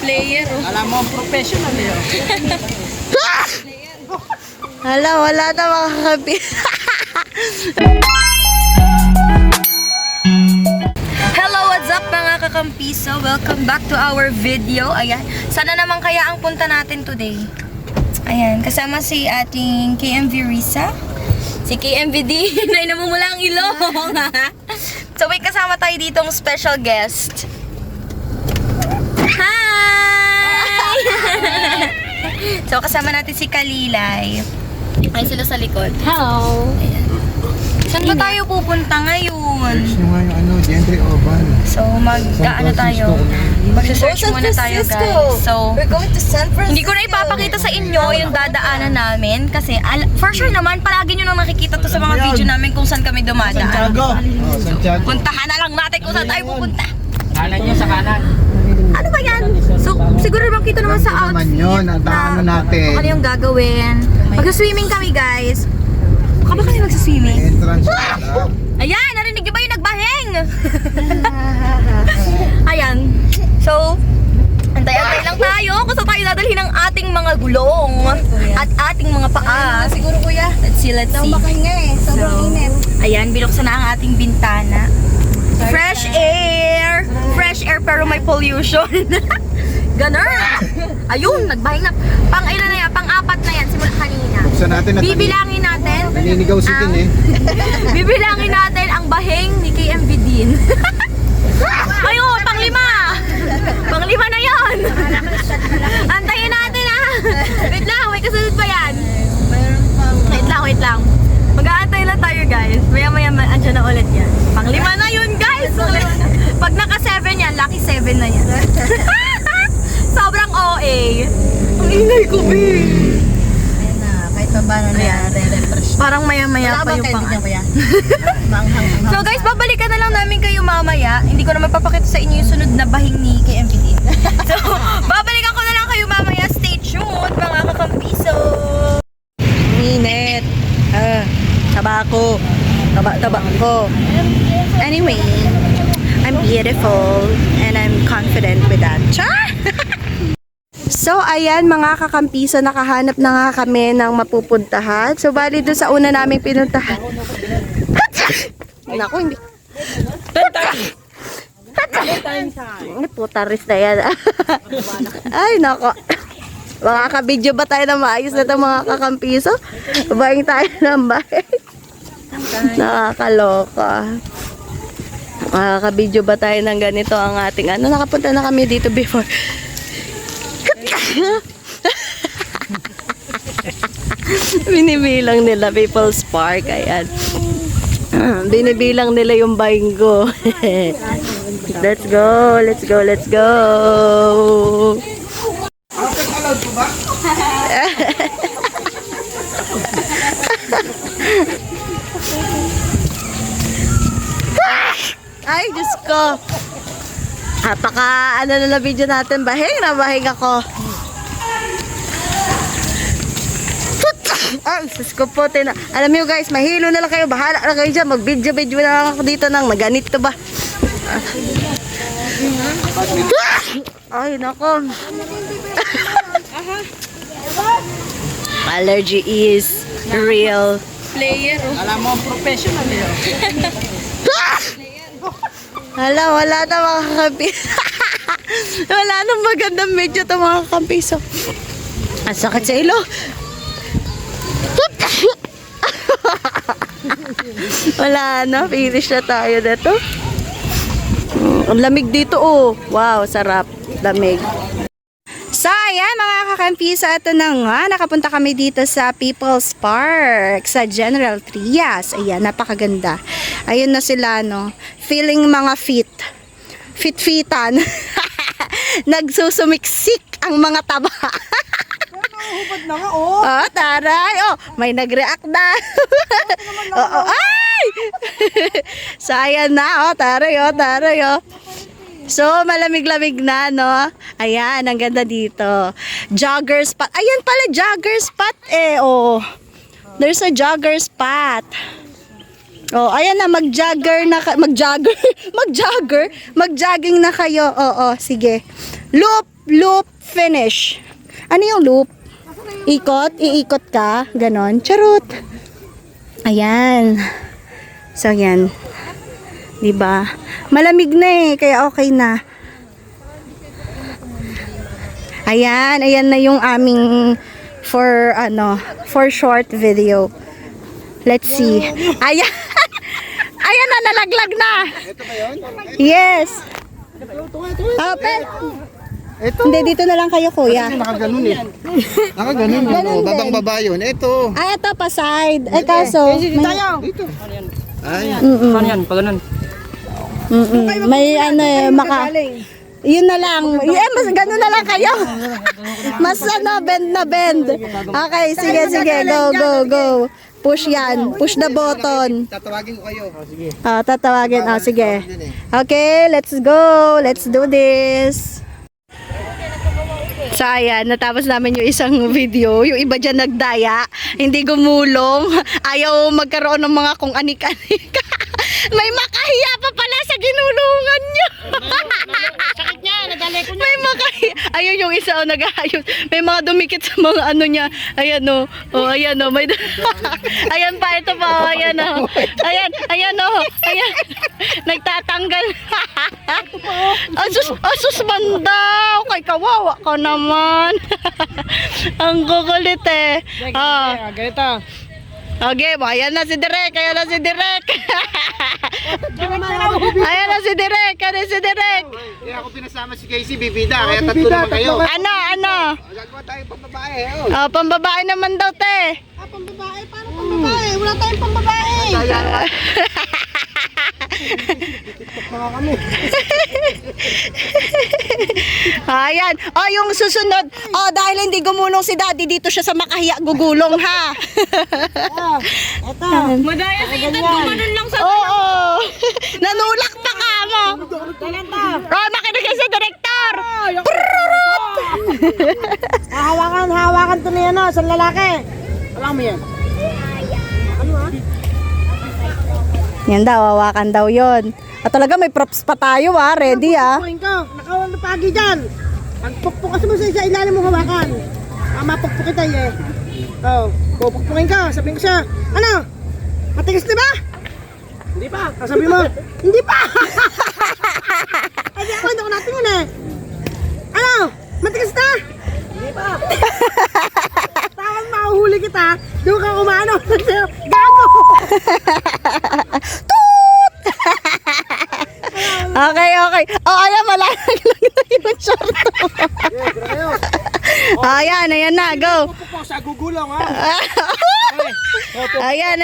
Player, oh. Alam mo, professional yun. Hala, wala na makakabi. Hello, what's up mga kakampiso? Welcome back to our video. Ayan, sana naman kaya ang punta natin today. Ayan, kasama si ating KMV Risa. Si KMVD na namumula ang ilong. So may kasama tayo ditong special guest. Hi! So kasama natin si Kalilay. Ay sila sa likod. Hello. Ayan. Saan ba tayo pupunta ngayon? Search nyo nga yung ano, Gentry Oban. So mag-ano tayo? Mag-search muna tayo guys. So We're going to San Francisco. hindi ko na ipapakita sa inyo yung dadaanan namin kasi for sure naman palagi nyo nang nakikita to sa mga video namin kung saan kami dumadaan. Santiago. Oh, Santiago. Puntahan na lang natin kung saan tayo pupunta. Kanan nyo sa kanan. Ano ba yan? So, siguro naman kita naman sa Naman outfit. yun, ang daan natin. Kung ano yung gagawin. Mag-swimming kami guys. Baka ba kami mag-swimming? Entrance. Ayan! Narinig niyo ba yung nagbahing? Ayan. So, antay-antay lang tayo kung saan tayo dadalhin ng ating mga gulong at ating mga paa. Siguro kuya. Let's see, let's see. Makahinga eh. Sobrang init. Ayan, binuksan na ang ating bintana. Fresh air! Fresh air pero may pollution. Ganun! Ayun, nagbahing na. Pang-ilan na yan? Pang-apat na yan simula kanina. Buksan natin at Bibilangin natin. naninigaw si Tin eh. Bibilangin natin ang bahing ni KMV Din. Ayun, pang-lima! Pang-lima na yan! Antayin natin ah! Wait lang, may kasunod pa yan. Wait lang. Mag-aantay lang tayo guys. Maya-maya andyan na ulit yan. Pang-lima na yun guys! Pag naka-7 yan, lucky 7 na yan. Sobrang OA. Ang ingay ko, babe. Ayan na. Kahit pa ba na re-refresh. Parang maya-maya pa yung pang... kuya? Manghang. So guys, babalikan na lang namin kayo mamaya. Hindi ko naman papakita sa inyo yung sunod na bahing ni KMPD. So, babalikan ko na lang kayo mamaya. Stay tuned, mga kakampiso. Minute. Tabako. Tabako. Anyway, I'm beautiful and I'm confident with that. Char! So, ayan mga kakampiso, nakahanap na nga kami ng mapupuntahan. So, bali doon sa una naming pinuntahan. Naku, hindi. Ay, putaris na yan. Ay, nako. Makaka-video ba tayo na maayos na ito mga kakampiso? Babaing tayo ng bahay. Nakakaloka. Makaka-video ba tayo ng ganito ang ating ano? Nakapunta na kami dito before. Binibilang nila People's Park. Ayan. Binibilang nila yung bingo. Let's go. Let's go. Let's go. Ay, Diyos ko. Napaka ano na video natin. Bahing na bahing ako. Ay, Diyos ko po. Alam niyo guys, mahilo na lang kayo. Bahala na kayo dyan. Mag-video na lang ako dito ng naganito ba. Ay, nako. Allergy is real. Player, oh. Alam mo, professional yun. Hala, wala na mga kakampiso. Wala nang magandang medyo ito mga kakampiso. Ang sakit sa ilo. Wala na, finish na tayo dito. Ang lamig dito oh. Wow, sarap. Lamig. So, ayan mga kakampiso, ito na nga, nakapunta kami dito sa People's Park, sa General Trias. Ayan, napakaganda. Ayun na sila, no? Feeling mga fit-fitan. Nagsusumiksik ang mga taba. Hubad na nga, oh. Oh, taray. Oh, may nag-react na. Oh, ay! So, ayan na. Oh, taray, oh, taray, oh. So, malamig-lamig na, no? Ayan, ang ganda dito. Jogger spot. Ayan pala, jogger spot eh, oh. There's a jogger spot. Oh, ayan na, mag-jogger na, mag-jogging na kayo. Oo, sige. Loop, loop, finish. Ano yung loop? Ikot, iikot ka, ganon. Charot. Ayan. So, yan. Diba? Malamig na eh, kaya okay na. Ayan, ayan na yung aming for short video. Let's see. Ayan. Ayan na, nalaglag na. Ito ba yun? Yes. Open. Ito. Hindi, dito na lang kayo, kuya. Nakaganon eh. Nakaganon. Ganun din. Babang baba yun. Ito. Ay, ito pa side. Ay, kaso. Dito. Ay. Paano yan? Pag ganun. May ano eh, yun na lang. Mas ganun na lang kayo. Mas bend na bend. Okay, sige. Go. Push yan. Push the button. Tatawagin ko kayo. Sige. Tatawagin. Sige. Okay, let's go. Let's do this. So ayan, natapos namin yung isang video. Yung iba dyan nagdaya, hindi gumulong, ayaw magkaroon ng mga kung anik-anik. May makahiya pa pala sa ginulungan nyo. Sakit niya, nadali ko May makahiya. Ayun yung isa nag-ayos. May mga dumikit sa mga ano niya. Ayan o. Ayan o. May ayan pa, ito pa. Ayan o. Ayan o. Ayan. Nagtatanggal. Asus banda. Okay, kawawa ka naman. Ang gugulit eh. Ganito. Okay, ayan na si Direk. Ayan na si Direk. Ayan na si Direk. Kaya ako pinasama si Casey, bibida. Kaya tatlo naman kayo. Ano? Gagawa tayo pang babae. Pambabae naman daw, te. Pambabae, paano pambabae? Wala tayong pambabae. Ayan. Yung susunod. Dahil hindi gumulong si Daddy, dito siya sa makahiya gugulong, ha? Madaya sa itan, gumanon lang sa... Oo. Nanulak pa ka mo. Makinig kayo sa direktor. Hawakan to niya, no? Sa lalaki. Alam mo yan. Yan daw, hawakan daw yon. At talaga may props pa tayo, ready, Pagpupuin ko, nakawalapagi dyan. Pagpukpukas mo sa ilalim mo hawakan. Mapukpuk kita eh. Pupukpukin ka, sabihin ko siya, ano? Matigas na ba? Hindi pa. Sabi mo, hindi pa. Ay, ako, hindi ko natingin eh. Ano? Matigas na? Hindi pa. Tawag mahuhuli kita, doon ka umano. Gago! Okay. Ayan, malalaglag na yung short. Ayan na, go. Pupuk sa gugulong ha. Ayan.